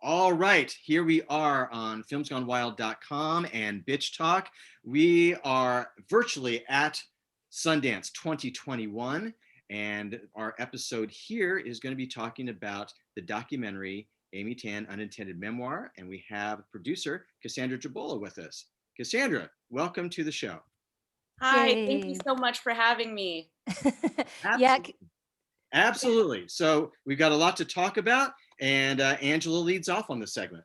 All right, here we are on filmsgonewild.com and Bitch Talk. We are virtually at Sundance 2021, and our episode here is going to be talking about the documentary Amy Tan, Unintended Memoir, and we have producer Cassandra Jabola with us. Cassandra, welcome to the show. Hi, thank you Yay. so much for having me. Yeah, Absolutely. Absolutely. So we've got a lot to talk about, and Angela leads off on this segment.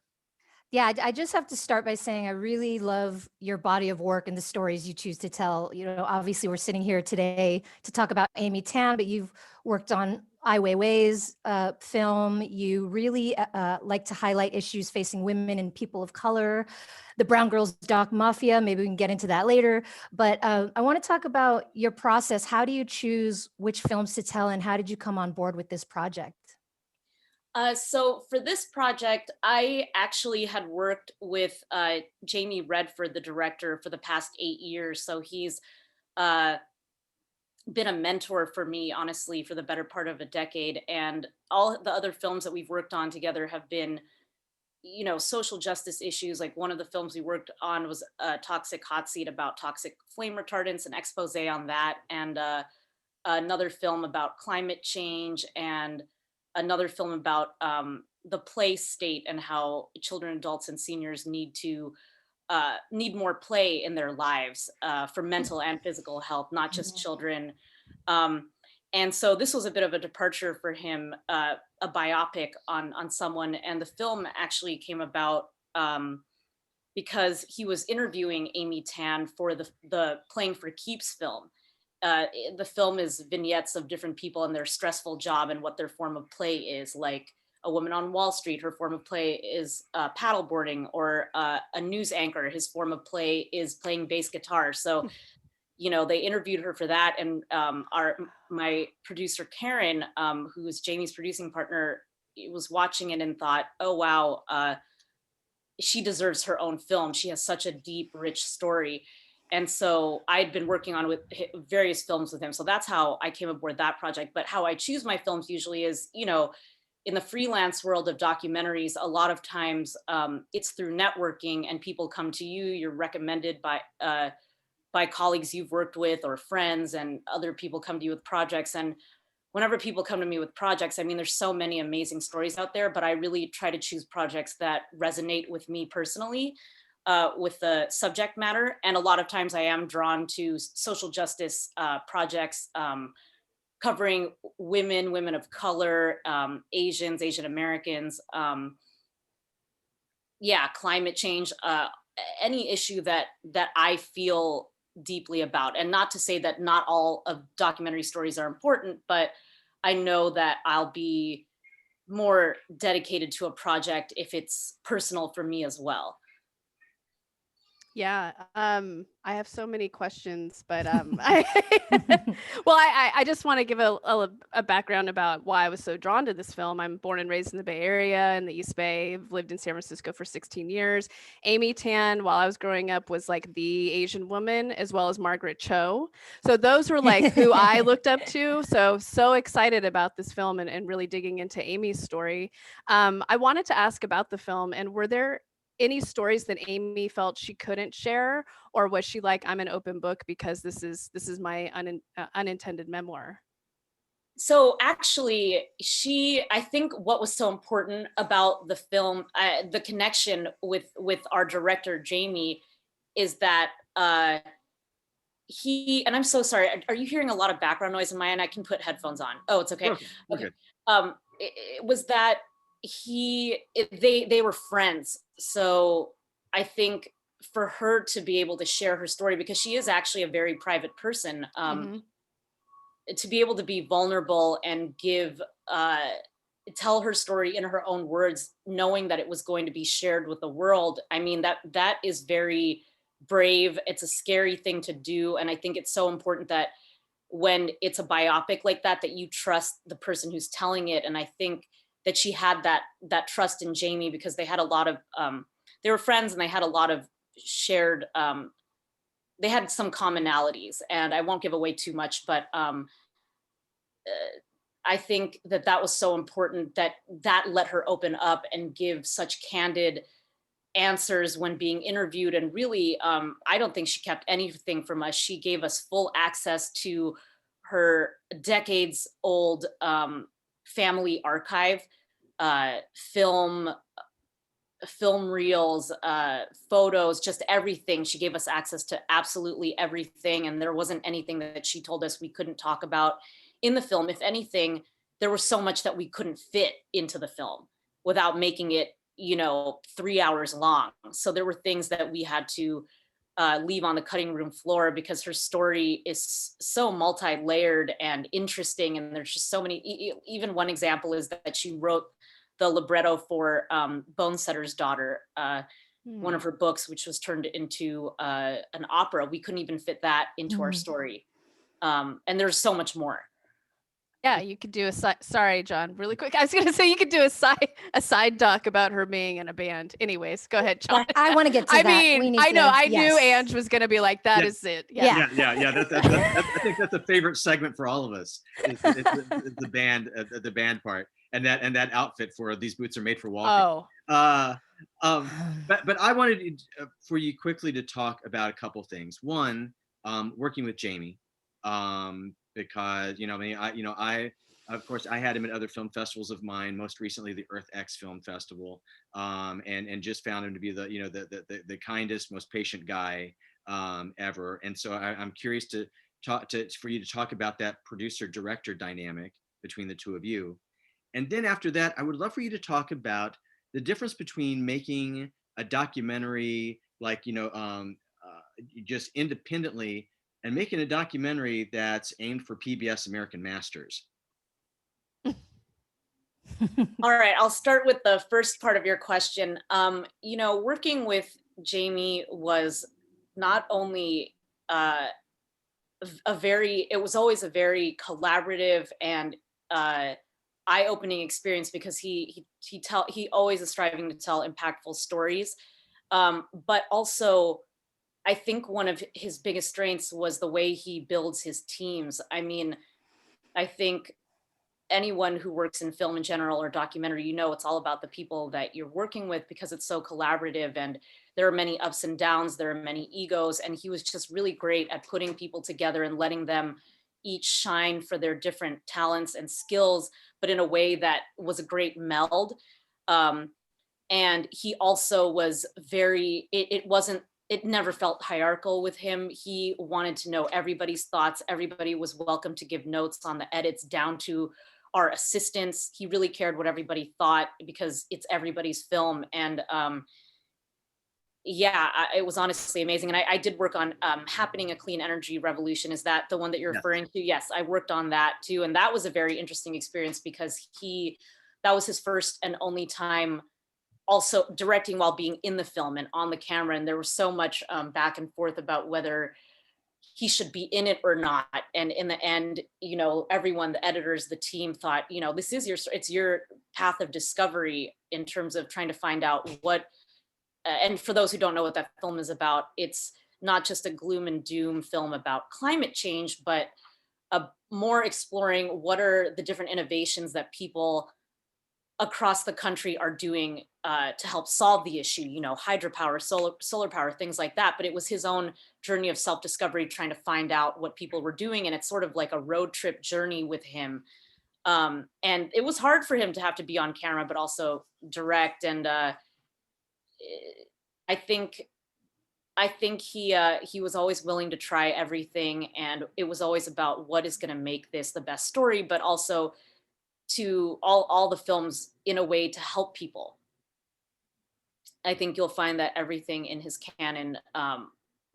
yeah. I just have to start by saying I really love your body of work and the stories you choose to tell. You know, obviously we're sitting here today to talk about Amy Tan, but you've worked on Ai Weiwei's film. You really like to highlight issues facing women and people of color. The Brown Girls Doc Mafia, maybe we can get into that later. But I want to talk about your process. How do you choose which films to tell, and how did you come on board with this project? So for this project, I actually had worked with Jamie Redford, the director, for the past 8 years. So he's uh, been a mentor for me, honestly, for the better part of a decade. And all the other films that we've worked on together have been, social justice issues. Like one of the films we worked on was Toxic Hot Seat, about toxic flame retardants, an expose on that, and another film about climate change, and another film about the play state and how children, adults, and seniors need more play in their lives for mental and physical health, not just children. Um, and so this was a bit of a departure for him, a biopic on someone. And the film actually came about because he was interviewing Amy Tan for the Playing for Keeps film. The film is vignettes of different people and their stressful job and what their form of play is. Like a woman on Wall Street, her form of play is paddleboarding, or a news anchor, his form of play is playing bass guitar. So, they interviewed her for that, and my producer Karen, who is Jamie's producing partner, was watching it and thought, "Oh wow, she deserves her own film. She has such a deep, rich story." And so I'd been working on with various films with him. So that's how I came aboard that project. But how I choose my films usually is, in the freelance world of documentaries, a lot of times it's through networking, and people come to you. You're recommended by colleagues you've worked with, or friends, and other people come to you with projects. And whenever people come to me with projects, I mean, there's so many amazing stories out there, but I really try to choose projects that resonate with me personally, with the subject matter. And a lot of times I am drawn to social justice projects, covering women of color, Asian Americans, climate change, any issue that I feel deeply about. And not to say that not all of documentary stories are important, but I know that I'll be more dedicated to a project if it's personal for me as well. Yeah, I have so many questions, but I just want to give a background about why I was so drawn to this film. I'm born and raised in the Bay Area, in the East Bay. I've lived in San Francisco for 16 years. Amy Tan, while I was growing up, was like the Asian woman, as well as Margaret Cho. So those were like who I looked up to. So excited about this film, and really digging into Amy's story. I wanted to ask about the film, and were there any stories that Amy felt she couldn't share, or was she like, I'm an open book because this is my unintended memoir? So actually, I think what was so important about the film, the connection with our director Jamie, is that and I'm so sorry, are you hearing a lot of background noise in my end? I can put headphones on. Oh, it's okay. Okay. It was that they were friends. So I think for her to be able to share her story, because she is actually a very private person, to be able to be vulnerable and tell her story in her own words, knowing that it was going to be shared with the world. I mean, that is very brave. It's a scary thing to do. And I think it's so important that when it's a biopic like that you trust the person who's telling it. And I think that she had that trust in Jamie, because they had a lot of, they were friends, and they had a lot of shared, they had some commonalities. And I won't give away too much, but I think that was so important, that let her open up and give such candid answers when being interviewed. And really, I don't think she kept anything from us. She gave us full access to her decades old family archive, film reels, photos, just everything. She gave us access to absolutely everything. And there wasn't anything that she told us we couldn't talk about in the film. If anything, there was so much that we couldn't fit into the film without making it, 3 hours long. So there were things that we had to leave on the cutting room floor, because her story is so multi-layered and interesting. And there's just so many, even one example is that she wrote the libretto for Bonesetter's Daughter, one of her books, which was turned into an opera. We couldn't even fit that into our story. And there's so much more. Yeah, you could do sorry, John, really quick. I was going to say you could do a side doc about her being in a band. Anyways, go ahead, John. I want to get to that. I know. I knew Ange was going to be like, that is it. Yeah. That's, I think that's a favorite segment for all of us. Is the band part, and that outfit for These Boots Are Made for Walking. But I wanted for you quickly to talk about a couple things. One, working with Jamie. Because I of course I had him at other film festivals of mine, most recently the Earth X Film Festival, and just found him to be the kindest, most patient guy ever. And so I'm curious for you to talk about that producer director dynamic between the two of you. And then after that, I would love for you to talk about the difference between making a documentary just independently and making a documentary that's aimed for PBS American Masters. All right, I'll start with the first part of your question. Working with Jamie was not only it was always a very collaborative and eye-opening experience, because he always is striving to tell impactful stories, but also I think one of his biggest strengths was the way he builds his teams. I mean, I think anyone who works in film in general or documentary, it's all about the people that you're working with, because it's so collaborative and there are many ups and downs, there are many egos. And he was just really great at putting people together and letting them each shine for their different talents and skills, but in a way that was a great meld. And he also was it never felt hierarchical with him. He wanted to know everybody's thoughts. Everybody was welcome to give notes on the edits, down to our assistants. He really cared what everybody thought, because it's everybody's film. And it was honestly amazing. And I did work on Happening, A Clean Energy Revolution. Is that the one that you're referring to? Yes, I worked on that too. And that was a very interesting experience, because that was his first and only time also directing while being in the film and on the camera. And there was so much back and forth about whether he should be in it or not. And in the end, everyone, the editors, the team thought, this is it's your path of discovery in terms of trying to find out what, and for those who don't know what that film is about, it's not just a gloom and doom film about climate change, but more exploring what are the different innovations that people across the country are doing to help solve the issue, hydropower, solar power, things like that. But it was his own journey of self-discovery, trying to find out what people were doing. And it's sort of like a road trip journey with him. And it was hard for him to have to be on camera, but also direct. And I think he was always willing to try everything. And it was always about what is going to make this the best story, but also to all the films in a way to help people. I think you'll find that everything in his canon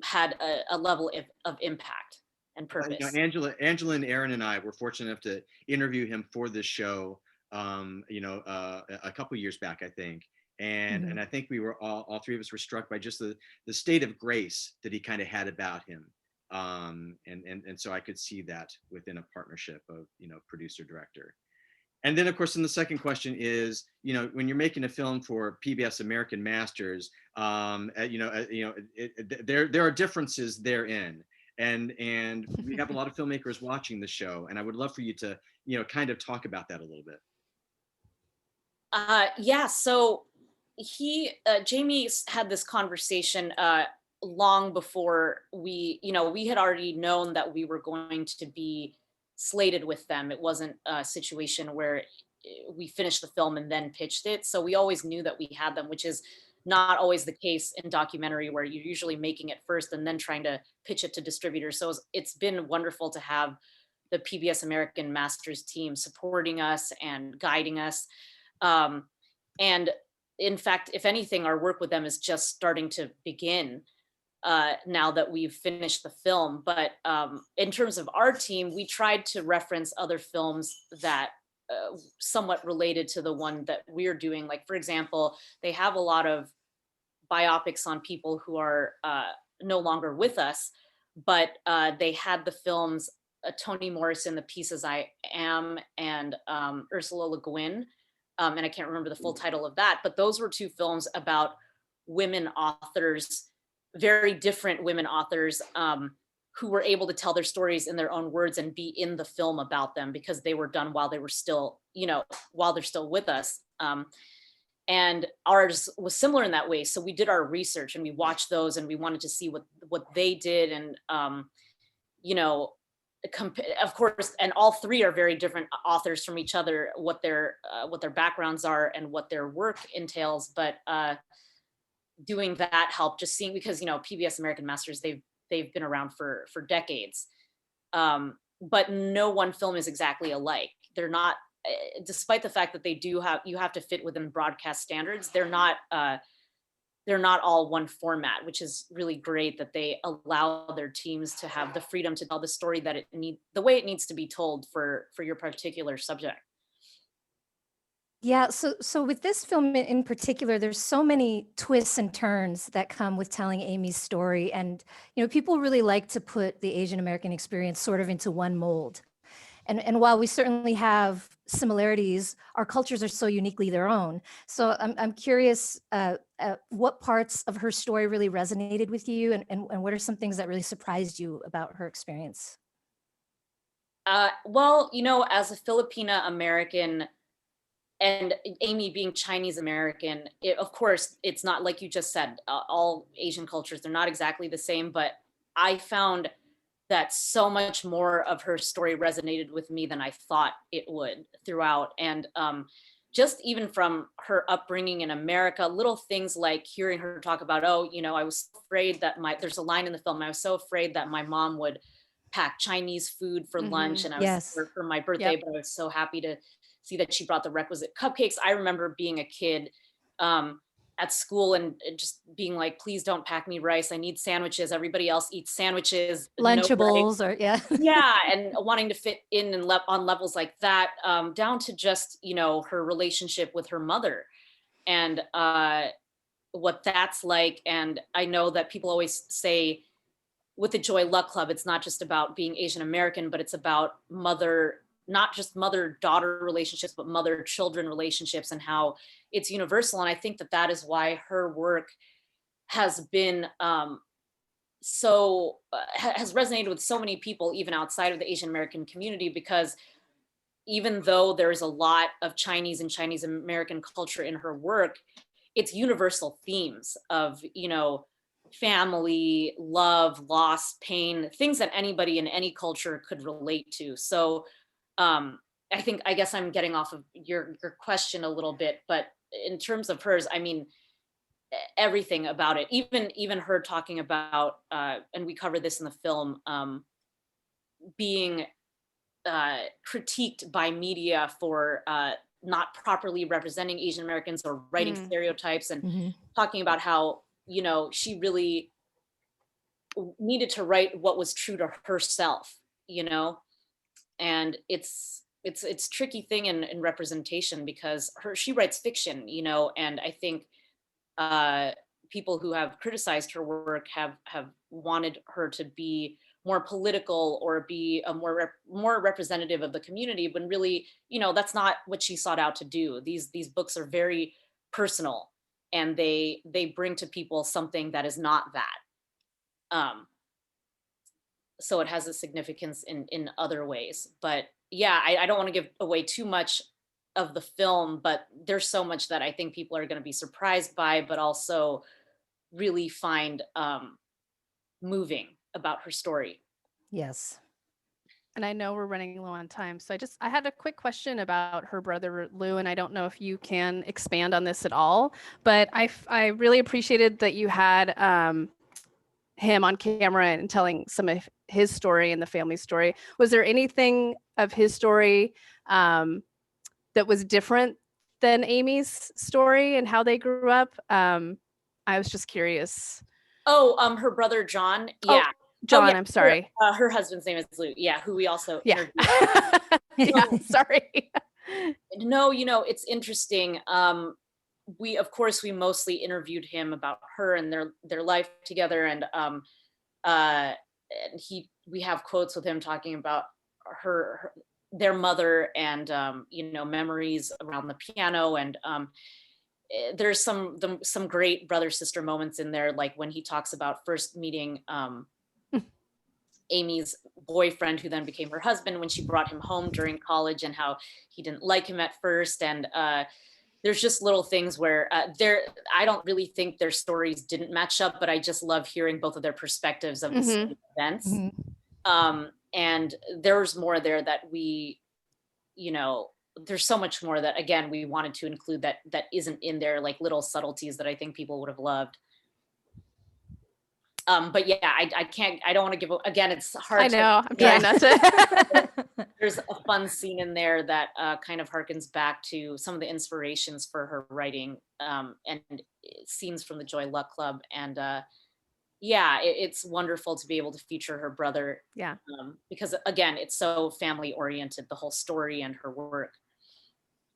had a level of impact and purpose. Angela and Erin and I were fortunate enough to interview him for this show, a couple years back, I think. And I think we were all three of us were struck by just the state of grace that he kind of had about him. And so I could see that within a partnership of, producer director. And then, of course, then the second question is, when you're making a film for PBS American Masters, there are differences therein. and we have a lot of filmmakers watching the show, and I would love for you to, kind of talk about that a little bit. Yeah, so Jamie had this conversation long before we had already known that we were going to be slated with them. It wasn't a situation where we finished the film and then pitched it. So we always knew that we had them, which is not always the case in documentary, where you're usually making it first and then trying to pitch it to distributors. So it's been wonderful to have the PBS American Masters team supporting us and guiding us. And in fact, if anything, our work with them is just starting to begin now that we've finished the film. But in terms of our team, we tried to reference other films that somewhat related to the one that we're doing. Like, for example, they have a lot of biopics on people who are no longer with us, but they had the films Toni Morrison, The Pieces I Am, and Ursula Le Guin. And I can't remember the full title of that, but those were two films about women authors, very different women authors, who were able to tell their stories in their own words and be in the film about them, because they were done while they were still, while they're still with us. And ours was similar in that way. So we did our research and we watched those, and we wanted to see what they did. And, of course, and all three are very different authors from each other, what their backgrounds are and what their work entails. But doing that helped, just seeing, because PBS American Masters, they've been around for decades, but no one film is exactly alike. They're not, despite the fact that you have to fit within broadcast standards, they're not all one format, which is really great that they allow their teams to have the freedom to tell the story the way it needs to be told for your particular subject. Yeah, so with this film in particular, there's so many twists and turns that come with telling Amy's story. And, people really like to put the Asian American experience sort of into one mold. And while we certainly have similarities, our cultures are so uniquely their own. So I'm curious, what parts of her story really resonated with you, and what are some things that really surprised you about her experience? Well, as a Filipina American, and Amy being Chinese American, of course, it's not like you just said, all Asian cultures, they're not exactly the same, but I found that so much more of her story resonated with me than I thought it would throughout. And just even from her upbringing in America, little things like hearing her talk about, I was afraid that there's a line in the film, I was so afraid that my mom would pack Chinese food for lunch, and I was Yes. for my birthday, Yep. but I was so happy to see that she brought the requisite cupcakes. I remember being a kid at school and just being like, please don't pack me rice. I need sandwiches. Everybody else eats sandwiches. No rice. Lunchables, or yeah. Yeah, and wanting to fit in and on levels like that, down to just, her relationship with her mother and what that's like. And I know that people always say with the Joy Luck Club, it's not just about being Asian American, but it's about not just mother-daughter relationships, but mother-children relationships, and how it's universal. And I think that is why her work has been has resonated with so many people, even outside of the Asian American community, because even though there's a lot of Chinese and Chinese American culture in her work, it's universal themes of, family, love, loss, pain, things that anybody in any culture could relate to. So I guess I'm getting off of your question a little bit, but in terms of hers, I mean, everything about it, even her talking about, and we cover this in the film, being critiqued by media for not properly representing Asian Americans or writing stereotypes, and talking about how, she really needed to write what was true to herself, and it's tricky thing in representation, because she writes fiction, and I think people who have criticized her work have wanted her to be more political or be a more representative of the community, when really, that's not what she sought out to do. These books are very personal, and they bring to people something that is not that. so it has a significance in other ways. But yeah, I don't want to give away too much of the film, but there's so much that I think people are going to be surprised by, but also really find moving about her story. Yes. And I know we're running low on time, so I had a quick question about her brother Lou, and I don't know if you can expand on this at all, but I really appreciated that you had him on camera and telling some of his story and the family story. Was there anything of his story that was different than Amy's story and how they grew up? I was just curious. Oh, her brother John. Oh, Yeah. John, yeah, I'm sorry. Her husband's name is Lou. Yeah, who we also Yeah. interviewed. Yeah, sorry. No, it's interesting. Of course we mostly interviewed him about her and their life together, and we have quotes with him talking about their mother, and memories around the piano, and there's some great brother sister moments in there, like when he talks about first meeting Amy's boyfriend, who then became her husband, when she brought him home during college, and how he didn't like him at first. And there's just little things where I don't really think their stories didn't match up, but I just love hearing both of their perspectives of the same events. And there's more there that there's so much more that, again, we wanted to include that isn't in there, like little subtleties that I think people would have loved. But yeah, I don't want to give, again, it's hard. I know, I'm trying not to. There's a fun scene in there that kind of harkens back to some of the inspirations for her writing, and scenes from the Joy Luck Club. And yeah, it's wonderful to be able to feature her brother. Yeah. Because again, it's so family oriented, the whole story and her work.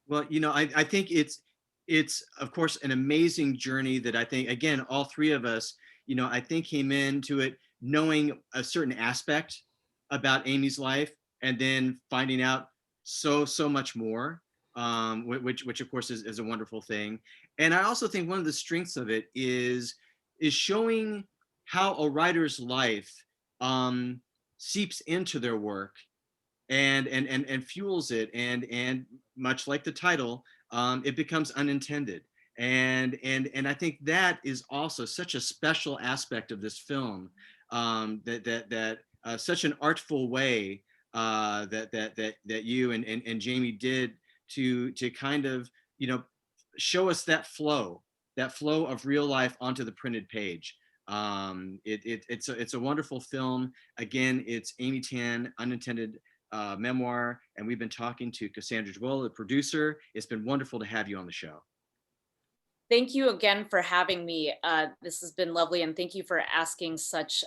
Well, I think it's of course an amazing journey that I think, again, all three of us, I think came into it knowing a certain aspect about Amy's life, and then finding out so much more, which of course is a wonderful thing. And I also think one of the strengths of it is showing how a writer's life seeps into their work and fuels it, and much like the title, it becomes unintended. And I think that is also such a special aspect of this film, that such an artful way that you and Jamie did to kind of show us that flow of real life onto the printed page. It's a wonderful film. Again, it's Amy Tan, Unintended Memoir, and we've been talking to Cassandra Jabola, the producer. It's been wonderful to have you on the show. Thank you again for having me. This has been lovely, and thank you for asking such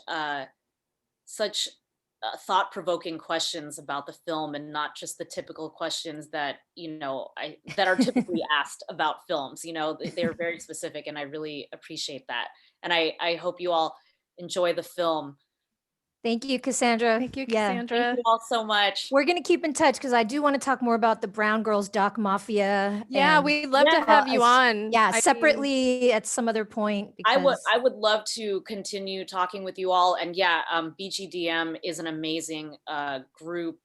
thought-provoking questions about the film, and not just the typical questions that that are typically asked about films. They're very specific, and I really appreciate that. And I hope you all enjoy the film. Thank you, Cassandra. Thank you, Cassandra. Thank you all so much. We're going to keep in touch because I do want to talk more about the Brown Girls Doc Mafia. Yeah, we'd love to have you on. Yeah, separately at some other point. I would love to continue talking with you all. And yeah, BGDM is an amazing group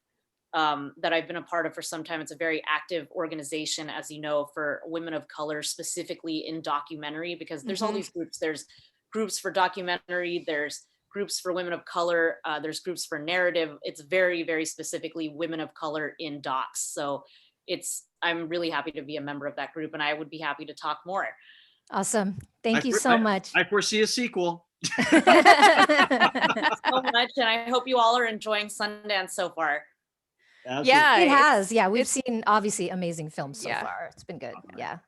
that I've been a part of for some time. It's a very active organization, as you know, for women of color, specifically in documentary, because there's all these groups. There's groups for documentary, there's groups for women of color, there's groups for narrative. It's very, very specifically women of color in docs. So I'm really happy to be a member of that group, and I would be happy to talk more. Awesome. Thank you so much. I foresee a sequel. So much, and I hope you all are enjoying Sundance so far. Absolutely. Yeah, it has. Yeah, we've seen obviously amazing films so far. It's been good. Yeah.